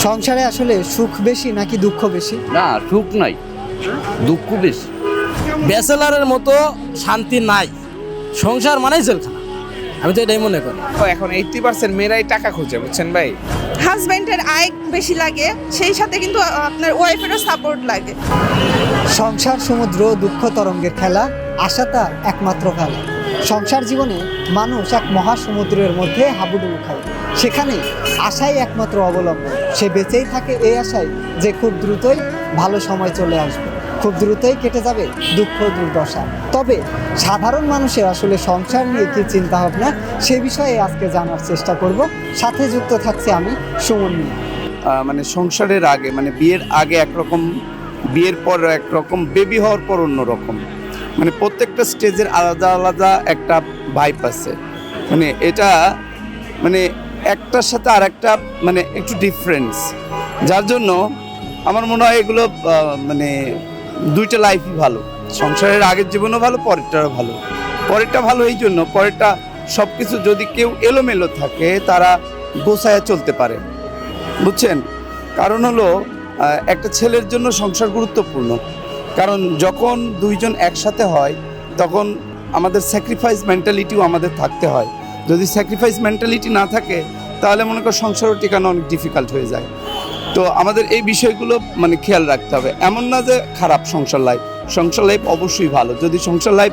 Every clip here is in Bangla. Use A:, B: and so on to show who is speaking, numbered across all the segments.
A: সংসারে আসলে সুখ বেশি নাকি দুঃখ বেশি?
B: না, সুখ নাই, দুঃখ বেশি।
C: ব্যাচেলারের মতো শান্তি নাই, সংসার মানেই জেলখানা, আমি তো এটাই মনে করি।
D: এখন 80% মেয়েরাই টাকা খোঁজে, বুঝছেন ভাই।
E: হাজব্যান্ডের আয় বেশি লাগে, সেই সাথে কিন্তু আপনার ওয়াইফেরও সাপোর্ট লাগে।
A: সংসার সমুদ্র, দুঃখ তরঙ্গের খেলা, আশাটা একমাত্র খেলা। সংসার জীবনে মানুষ এক মহাসমুদ্রের মধ্যে হাবুডুবু খায়, সেখানে আশাই একমাত্র অবলম্বন। সে বেঁচেই থাকে এই আশায় যে খুব দ্রুতই ভালো সময় চলে আসবে, খুব দ্রুতই কেটে যাবে দুঃখ দুর্দশা। তবে সাধারণ মানুষের আসলে সংসার নিয়ে কী চিন্তা ভাবনা, সে বিষয়ে আজকে জানার চেষ্টা করব। সাথে যুক্ত থাকছে আমি, সুমন মিয়া।
F: মানে সংসারের আগে, মানে বিয়ের আগে একরকম, বিয়ের পর একরকম, বেবি হওয়ার পর অন্যরকম। মানে প্রত্যেকটা স্টেজের আলাদা আলাদা একটা ভাইব আছে। মানে এটা মানে একটার সাথে আর একটা মানে একটু ডিফারেন্স, যার জন্য আমার মনে হয় এগুলো মানে দুইটা লাইফই ভালো। সংসারের আগের জীবনও ভালো, পরেরটাও ভালো। পরেরটা ভালো এই জন্য, পরেরটা সব কিছু যদি কেউ এলোমেলো থাকে তারা গোছায়া চলতে পারে, বুঝছেন। কারণ হলো একটা ছেলের জন্য সংসার গুরুত্বপূর্ণ, কারণ যখন দুইজন একসাথে হয় তখন আমাদের স্যাক্রিফাইস মেন্টালিটিও আমাদের থাকতে হয়। যদি স্যাক্রিফাইস মেন্টালিটি না থাকে তাহলে মনে করো সংসারও টিকানো অনেক ডিফিকাল্ট হয়ে যায়। তো আমাদের এই বিষয়গুলো মানে খেয়াল রাখতে হবে। এমন না যে খারাপ সংসার লাইফ, সংসার লাইফ অবশ্যই ভালো। যদি সংসার লাইফ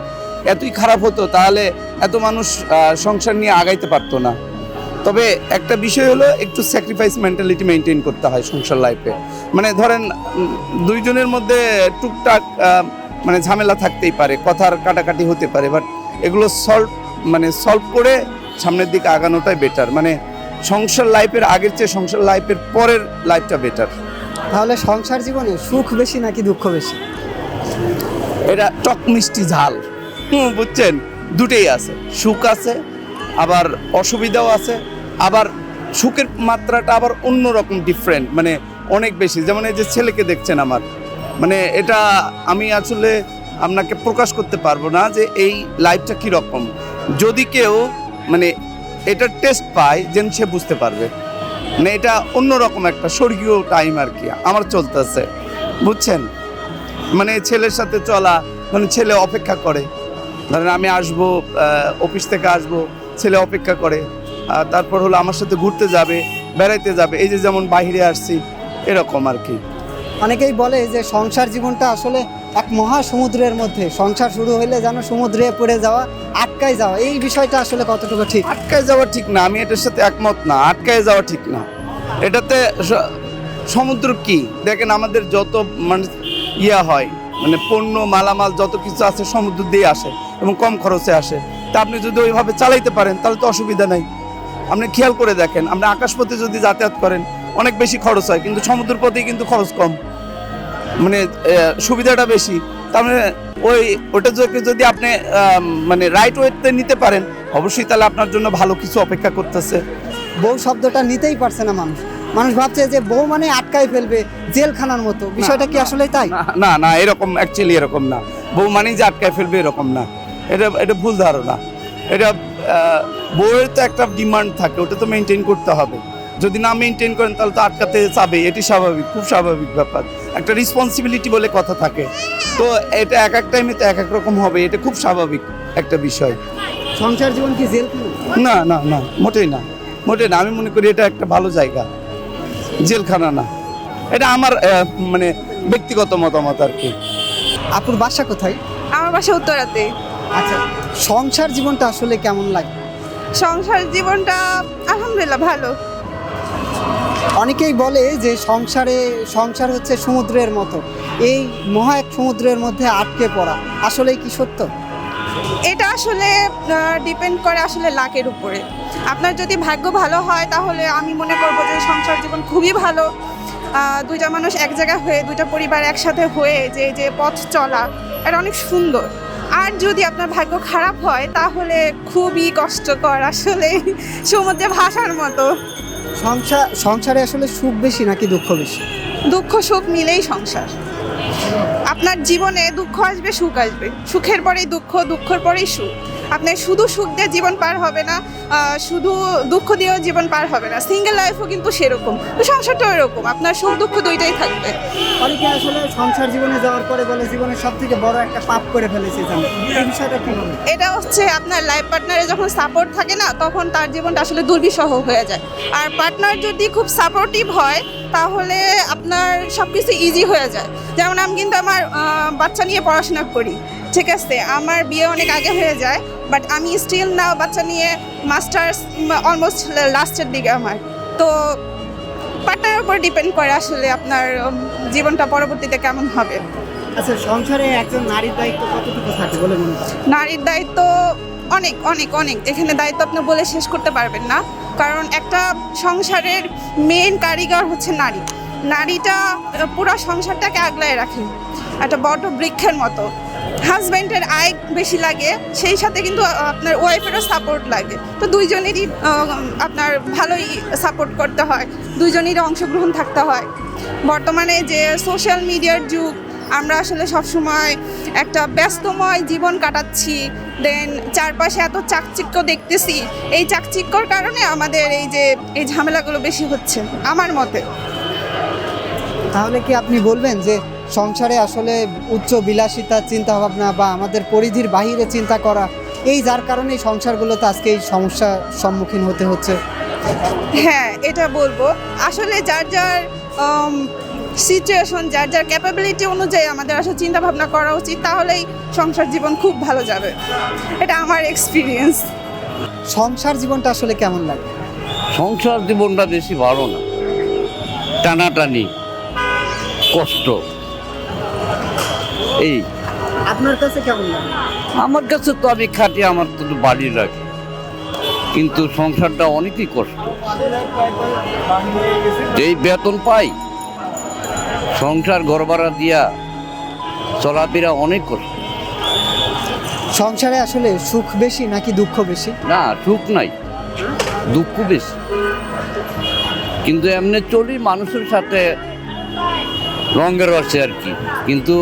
F: এতই খারাপ হতো তাহলে এত মানুষ সংসার নিয়ে আগাইতে পারতো না। তবে একটা বিষয় হলো একটু স্যাক্রিফাইস মেন্টালিটি মেনটেন করতে হয় সংসার লাইফে। মানে ধরেন দুইজনের মধ্যে টুকটাক মানে ঝামেলা থাকতেই পারে, কথার কাটাকাটি হতে পারে, বাট এগুলো সলভ করে সামনের দিকে আগানোটাই বেটার। মানে সংসার লাইফের আগের চেয়ে সংসার লাইফের পরের লাইফটা বেটার।
A: তাহলে সংসার জীবনে সুখ বেশি নাকি দুঃখ বেশি?
F: এটা টক মিষ্টি ঝাল, বুঝছেন, দুটেই আছে। সুখ আছে, আবার অসুবিধাও আছে, আবার সুখের মাত্রাটা আবার অন্যরকম ডিফারেন্ট, মানে অনেক বেশি। যেমন এই যে ছেলেকে দেখছেন আমার, মানে এটা আমি আসলে আপনাকে প্রকাশ করতে পারবো না যে এই লাইফটা কীরকম। যদি কেউ মানে এটা টেস্ট পায় যেন সে বুঝতে পারবে। মানে এটা অন্যরকম একটা স্বর্গীয় টাইম আর কি আমার চলতেছে, বুঝছেন। মানে ছেলের সাথে চলা, মানে ছেলে অপেক্ষা করে, ধরেন আমি আসবো, অফিস থেকে আসবো, ছেলে অপেক্ষা করে, তারপর হলো আমার সাথে ঘুরতে যাবে, বেড়াইতে যাবে, এই যে যেমন বাইরে আসছি এরকম আর কি।
A: অনেকেই বলে যে সংসার জীবনটা আসলে এক মহাসমুদ্রের মধ্যে, সংসার শুরু হইলে যেন সমুদ্রে পড়ে যাওয়া, আটকায় যাওয়া। এই বিষয়টা আসলে কতটুকু ঠিক?
F: আটকায় যাওয়া ঠিক না, আমি এটার সাথে একমত না। আটকায় যাওয়া ঠিক না। এটাতে সমুদ্র কি দেখেন, আমাদের যত মানে হয়, মানে পণ্য মালামাল যত কিছু আছে সমুদ্র দিয়ে আসে এবং কম খরচে আসে। তা আপনি যদি ওইভাবে চালাইতে পারেন তাহলে তো অসুবিধা নাই। আপনি খেয়াল করে দেখেন, আপনি আকাশপথে যদি যাতায়াত করেন অনেক বেশি খরচ হয়, কিন্তু সমুদ্র পথেই কিন্তু খরচ কম, মানে সুবিধাটা বেশি। তার মানে ওটা যদি আপনি মানে রাইট ওয়েতে নিতে পারেন, অবশ্যই তাহলে আপনার জন্য ভালো কিছু অপেক্ষা করতেছে।
A: বউ শব্দটা নিতেই পারছে না মানুষ। মানুষ ভাবছে যে বউ মানে আটকায় ফেলবে, জেলখানার মতো। বিষয়টা কি আসলে তাই?
F: না না, এরকম অ্যাকচুয়ালি এরকম না। বউ মানেই যে আটকায় ফেলবে এরকম না, এটা ভুল ধারণা। এটা বউয়ের তো একটা ডিমান্ড থাকে, ওটা তো মেনটেন করতে হবে। যদি না মেনটেন করেন তাহলে তো আটকাতে চাবে, এটি স্বাভাবিক, খুব স্বাভাবিক ব্যাপার। একটা রেসপন্সিবিলিটি বলে কথা থাকে, তো এটা এক এক টাইমে তো এক এক রকম হবে, এটা খুব স্বাভাবিক একটা বিষয়।
A: সংসার জীবন কি জেলখানা?
F: না না না, মোটেই না, মোটেই না। আমি মনে করি এটা একটা ভালো জায়গা, জেলখানা না। এটা আমার মানে ব্যক্তিগত মতামত আর কি।
A: আপুর বাসা কোথায়?
E: আমার বাসা উত্তরাতে।
A: আচ্ছা, সংসার জীবনটা আসলে কেমন লাগে?
E: সংসার জীবনটা আলহামদুলিল্লাহ ভালো।
A: অনেকেই বলে যে সংসার হচ্ছে সমুদ্রের মতো, এই মহা এক সমুদ্রের মধ্যে আটকে পড়া। আসলেই কি সত্য?
E: এটা আসলে ডিপেন্ড করে আসলে লাকের উপরে। আপনার যদি ভাগ্য ভালো হয় তাহলে আমি মনে করবো যে সংসার জীবন খুবই ভালো। দুইটা মানুষ এক জায়গায় হয়ে, দুইটা পরিবার একসাথে হয়ে যে পথ চলা, এটা অনেক সুন্দর। আর যদি আপনার ভাগ্য খারাপ হয় তাহলে খুবই কষ্টকর, আসলে সমুদ্রে ভাসার মতো।
A: সংসারে আসলে সুখ বেশি নাকি দুঃখ বেশি?
E: দুঃখ সুখ মিলেই সংসার। আপনার জীবনে দুঃখ আসবে, সুখ আসবে, সুখের পরেই দুঃখ, দুঃখের পরেই সুখ। আপনার শুধু সুখ দিয়ে জীবন পার হবে না, শুধু দুঃখ দিয়েও জীবন পার হবে না। সিঙ্গেল লাইফও কিন্তু সেরকম, তো সংসারটাও এরকম, আপনার সুখ দুঃখ দুইটাই থাকবে।
A: অনেকে আসলে সংসার জীবনে যাওয়ার পরে বলে জীবনের সব থেকে বড় একটা পাপ করে ফেলেছি, এই বিষয়টা কি বলবেন?
E: এটা হচ্ছে আপনার লাইফ পার্টনারে যখন সাপোর্ট থাকে না, তখন তার জীবনটা আসলে দুর্বিষহ হয়ে যায়। আর পার্টনার যদি খুব সাপোর্টিভ হয় তাহলে আপনার সব কিছু ইজি হয়ে যায়। যেমন আমি কিন্তু আমার বাচ্চা নিয়ে পড়াশোনা করি, ঠিক আছে, আমার বিয়ে অনেক আগে হয়ে যায়, বাট আমি স্টিল নাও বাচ্চা নিয়ে মাস্টার্স অলমোস্ট লাস্টের দিকে আমার। তো পার্টনারের উপর ডিপেন্ড করে আসলে আপনার জীবনটা পরবর্তীতে কেমন হবে।
A: আচ্ছা, সংসারে একজন নারীর দায়িত্ব কতটুকু থাকে বলে মনে করেন?
E: নারীর দায়িত্ব অনেক অনেক অনেক, এখানে দায়িত্ব আপনি বলে শেষ করতে পারবেন না। কারণ একটা সংসারের মেইন কারিগর হচ্ছে নারী। নারীটা পুরো সংসারটাকে আগলায় রাখে, একটা বড় বৃক্ষের মতো। হাজব্যান্ডের আয় বেশি লাগে, সেই সাথে কিন্তু আপনার ওয়াইফেরও সাপোর্ট লাগে। তো দুইজনেরই আপনার ভালোই সাপোর্ট করতে হয়, দুইজনেরই অংশগ্রহণ থাকতে হয়। বর্তমানে যে সোশ্যাল মিডিয়ার যুগ, আমরা আসলে সবসময় একটা ব্যস্তময় জীবন কাটাচ্ছি, দেন চারপাশে এত চাকচিক্য দেখতেছি। এই চাকচিক্যর কারণে আমাদের এই ঝামেলাগুলো বেশি হচ্ছে আমার মতে।
A: তাহলে কি আপনি বলবেন যে সংসারে আসলে উচ্চ বিলাসিতার চিন্তা ভাবনা বা আমাদের পরিধির বাহিরে চিন্তা করা, এই যার কারণে সংসারগুলোতে আজকে এই সমস্যার সম্মুখীন হতে হচ্ছে?
E: হ্যাঁ, এটা বলবো আসলে যার যার সিচুয়েশন, যার যার ক্যাপাবিলিটি অনুযায়ী আমাদের আসলে চিন্তা ভাবনা করা উচিত, তাহলেই সংসার জীবন খুব ভালো যাবে। এটা আমার এক্সপিরিয়েন্স।
A: সংসার জীবনটা আসলে কেমন লাগে?
B: সংসার জীবনটা বেশি ভালো না, টানাটানি, কষ্ট। এই
A: আপনার কাছে কেমন লাগে?
B: আমার কাছে তো আমি খাটি, আমার তো একটু বাড়ি লাগে, কিন্তু সংসারটা অনেকই কষ্ট। যেই বেতন পাই, সংসার ঘর ভাড়া দিয়া চলাফেরা অনেক কষ্ট।
A: সংসারে আসলে সুখ বেশি নাকি দুঃখ বেশি?
B: না, সুখ নাই, দুঃখ বেশি। কিন্তু এমনি চলি মানুষের সাথে রঙের রসে আর কি, কিন্তু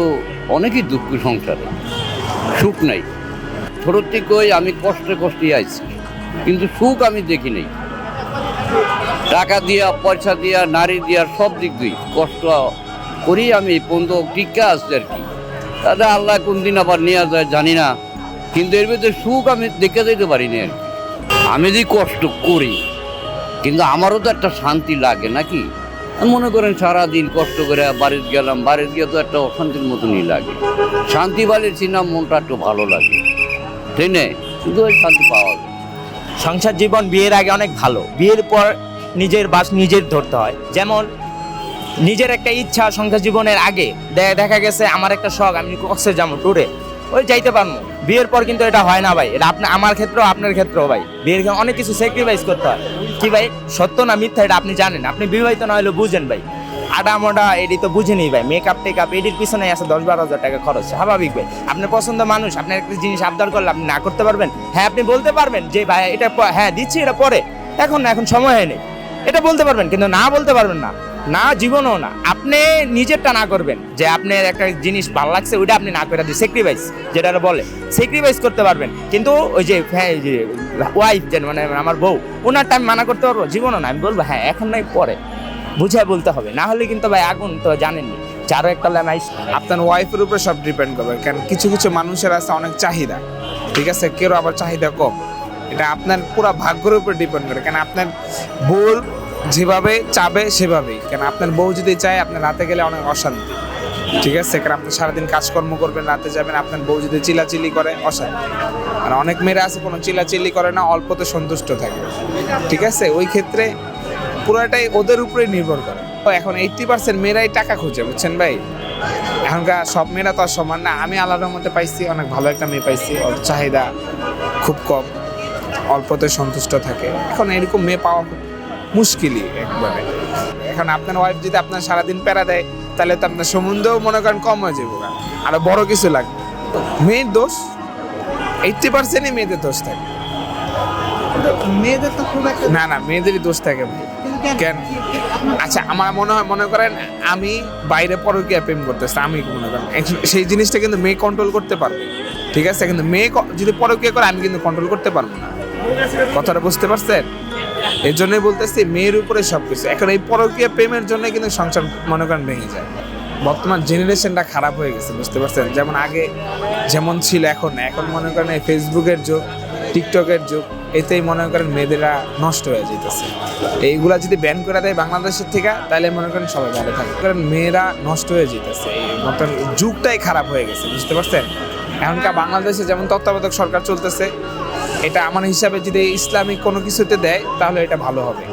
B: অনেকই দুঃখ সংসারে, সুখ নাই। ছোট থেকেই আমি কষ্টে কষ্টে আইছি, কিন্তু সুখ আমি দেখি নাই। টাকা দিয়া, পয়সা দিয়া, নারী দিয়া, সব দিক দিয়ে কষ্ট করি আমি এই পর্যন্ত টিকা আসছে আর কি। তাহলে আল্লাহ কোন দিন আবার নিয়ে যায় জানি না, কিন্তু এর ভিতরে সুখ আমি দেখে যেতে পারিনি আর কি। আমি যদি কষ্ট করি, কিন্তু আমারও তো একটা শান্তি লাগে নাকি। মনে করেন সারাদিন কষ্ট করে বাড়িতে গেলাম, বাড়িতে গিয়ে তো একটা অশান্তির মতনই লাগে। শান্তি পাইছি না, মনটা একটু ভালো লাগে, ঠিক না? কিন্তু ওই শান্তি পাওয়া যায়।
G: সংসার জীবন বিয়ের আগে অনেক ভালো, বিয়ের পর নিজের বাস নিজের ধরতে হয়। যেমন নিজের একটা ইচ্ছা সংসার জীবনের আগে দেখা গেছে আমার একটা শখ, আমি কক্সে যাবো ট্যুরে, ওই যাইতে পারবো। বিয়ের পর কিন্তু এটা হয় না ভাই, এটা আমার ক্ষেত্রেও আপনার ক্ষেত্রেও ভাই। বিয়ের অনেক কিছু স্যাক্রিফাইস করতে হয়। কি ভাই, সত্য না মিথ্যা এটা আপনি জানেন, আপনি বিবাহিত না হলে বুঝেন ভাই। আডা মোডা এটি তো বুঝেনি ভাই, মেকআপ টেকআপ এটির পিছনে আছে 10-12 হাজার টাকা খরচ, স্বাভাবিক ভাই। আপনার পছন্দ মানুষ আপনার একটা জিনিস আবদার করলে আপনি না করতে পারবেন? হ্যাঁ, আপনি বলতে পারবেন যে ভাই এটা হ্যাঁ দিচ্ছি, এটা পরে, এখন না, এখন সময় হয়নি, এটা বলতে পারবেন, কিন্তু না বলতে পারবেন না, না জীবনও না। আপনি নিজেরটা না করবেন, যে আপনার একটা জিনিস ভালো লাগছে ওইটা আপনি না করে দিন, স্যাক্রিফাইস যেটা বলে, স্যাক্রিফাইস করতে পারবেন। কিন্তু ওই যে হ্যাঁ, যে ওয়াইফ যেন মানে আমার বউ, ওনার টাইম মানা করতে পারবো? জীবনও না। আমি বলবো হ্যাঁ এখন নাই, পরে বুঝায় বলতে হবে, না হলে কিন্তু ভাই আগুন তো জানেননি, চারো একটা লাইন।
D: আপনার ওয়াইফের উপরে সব ডিপেন্ড করবে, কারণ কিছু কিছু মানুষের আছে অনেক চাহিদা, ঠিক আছে, কেউ আবার চাহিদা কম। এটা আপনার পুরো ভাগ্যের উপর ডিপেন্ড করে, কারণ আপনার বউ যেভাবে চাবে সেভাবেই। কারণ আপনার বউ যদি চায়, আপনার রাতে গেলে অনেক অশান্তি, ঠিক আছে, কারণ আপনি সারাদিন কাজকর্ম করবেন, রাতে যাবেন, আপনার বউ যদি চিলাচিলি করে অশান্তি। আর অনেক মেয়েরা আছে কোনো চিলাচিলি করে না, অল্পতে সন্তুষ্ট থাকে, ঠিক আছে। ওই ক্ষেত্রে পুরোটাই ওদের উপরেই নির্ভর করে। তো এখন 80% মেয়েরাই টাকা খুঁজে, বুঝছেন ভাই। এখনকার সব মেয়েরা তো আর সমান না। আমি আল্লাহর মধ্যে পাইছি, অনেক ভালো একটা মেয়ে পাইছি, ওর চাহিদা খুব কম, অল্পতে সন্তুষ্ট থাকে। এখন এরকম মেয়ে পাওয়া মুশকিলই একবারে। এখন আপনার ওয়াইফ যদি আপনার সারাদিন প্যারা দেয়, তাহলে তো আপনার সম্বন্ধেও মনে করেন কম হয়ে যাবে, আরো বড় কিছু লাগবে। মেয়ের দোষ 80%ই মেয়েদের দোষ থাকে।
A: মেয়েদের তো খুব একটা
D: না, মেয়েদেরই দোষ থাকে ভাই।
A: কিন্তু
D: কেন? আচ্ছা, আমার মনে করেন আমি বাইরে পরকীয়া প্রেম করতেছি, আমি মনে করেন সেই জিনিসটা কিন্তু মেয়ে কন্ট্রোল করতে পারবে, ঠিক আছে, কিন্তু মেয়ে যদি পরকীয়া করে আমি কিন্তু কন্ট্রোল করতে পারবো না। কথাটা বুঝতে পারছেন? এর জন্যই বলতেছি মেয়ের উপরে সবকিছু। এখন এই পরকীয়া প্রেমের জন্য কিন্তু সংসার মনে করেন ভেঙে যায়। বর্তমান জেনারেশনটা খারাপ হয়ে গেছে, বুঝতে পারছেন? যেমন আগে যেমন ছিল এখন না। এখন মনে করেন এই ফেসবুকের যুগ, টিকটকের যুগ, এতেই মনে করেন মেয়েদেরা নষ্ট হয়ে যেতেছে। এইগুলা যদি ব্যান করে দেয় বাংলাদেশের থেকে, তাহলে মনে করেন সবাই ভালো থাকে। কারণ মেয়েরা নষ্ট হয়ে যেতেছে, এই নতুন যুগটাই খারাপ হয়ে গেছে, বুঝতে পারছেন? এখনকার বাংলাদেশে যেমন তত্ত্বাবধায়ক সরকার চলতেছে, এটা আমার হিসাবে যদি ইসলামিক কোনো কিছুতে দেয় তাহলে এটা ভালো হবে।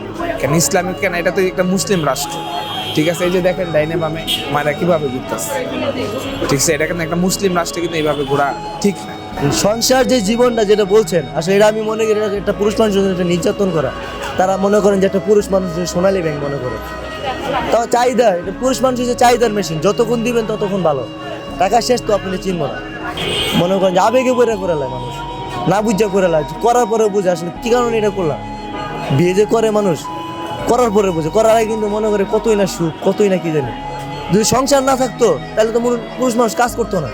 D: কেন ইসলামিক কেন? এটা তো একটা মুসলিম রাষ্ট্র, ঠিক আছে? এই যে দেখেন ডাইনে বামে মায়েরা কিভাবে ঘুরতেছে, ঠিক আছে? এটা কিন্তু একটা মুসলিম রাষ্ট্রে কিন্তু এইভাবে ঘোরা ঠিক না।
H: সংসার যে জীবনটা যেটা বলছেন, আসলে এটা আমি মনে করি এটা একটা পুরুষ মানুষের জন্য একটা নির্যাতন করা। তারা মনে করেন যে একটা পুরুষ মানুষের সোনালী ব্যাংক মনে করে। তাও চাহিদা, এটা পুরুষ মানুষ হচ্ছে চাহিদার মেশিন, যতক্ষণ দিবেন ততক্ষণ ভালো। টাকা শেষ তো আপনি চিনব না। মনে করেন যে আবেগে করে লাই মানুষ, না বুঝা করে লাই, করার পরে বুঝে আসলে কী কারণে এটা করলাম। বিয়ে যে করে মানুষ করার পরে বুঝে, করার আগে কিন্তু মনে করে কতই না সুখ, কতই না কি জানি। যদি সংসার না থাকতো তাহলে তো পুরুষ মানুষ কাজ করতো না।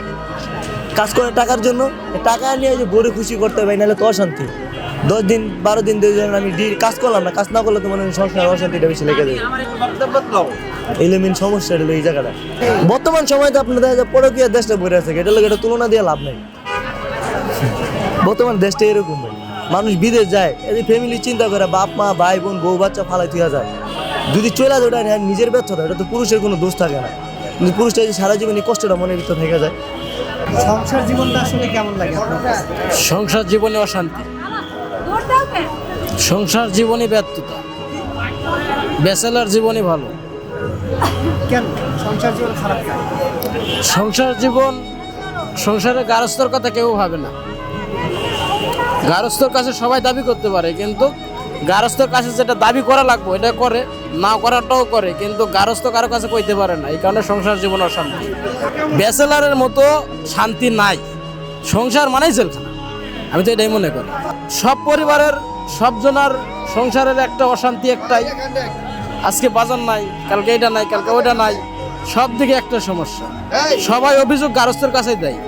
H: কাজ করে টাকার জন্য, টাকা নিয়ে যে বড় খুশি করতে হবে, নাহলে তো অশান্তি। 10 দিন 12 দিন আমি কাজ করলাম না, কাজ না করলে তো মনে হয় সংসার অশান্তিটা বেশি লেগে যাবে। এলে মেন সমস্যা হলো এই জায়গাটা। বর্তমান সময় তো আপনার দেখা যায় পরকীয়া দেশটা ভরে আছে, এটা লোক এটা তুলনা দিয়ে লাভ নেই। বর্তমান দেশটা এরকম ভাই, মানুষ বিদেশ যায়, এই ফ্যামিলি চিন্তা করে, বাপ মা ভাই বোন বউ বাচ্চা ফালাই তুই যায়। যদি চলে যায় ওটা নিজের ব্যর্থতা, এটা তো পুরুষের কোনো দোষ থাকে না। কিন্তু পুরুষটা যদি সারা জীবন এই কষ্টটা মনের ভিতর থেকে যায়।
A: সংসার জীবনটা আসলে কেমন লাগে আপনার কাছে?
C: সংসার জীবনে অশান্তি, সংসার জীবনে ব্যর্থতা, ব্যাচেলার জীবনই ভালো।
A: কেন সংসার জীবন খারাপ কেন?
C: সংসার জীবন, সংসারের গারস্থর কথা কেউ ভাবে না। গারস্থর কাছে সবাই দাবি করতে পারে, কিন্তু গারস্থর কাছে যেটা দাবি করা লাগবে এটা করে, না করাটাও করে, কিন্তু গারস্থ কারো কাছে কইতে পারে না। এই কারণে সংসার জীবন অশান্তি। ব্যাচেলারের মতো শান্তি নাই। সংসার মানেই জেলখানা, আমি তো এটাই মনে করি। সব পরিবারের সবজনার সংসারের একটা অশান্তি একটাই, আজকে বাজার নাই, কালকে এটা নাই, কালকে ওইটা নাই, সব দিকে একটা সমস্যা। সবাই অভিযোগ গারস্থের কাছেই দেয়।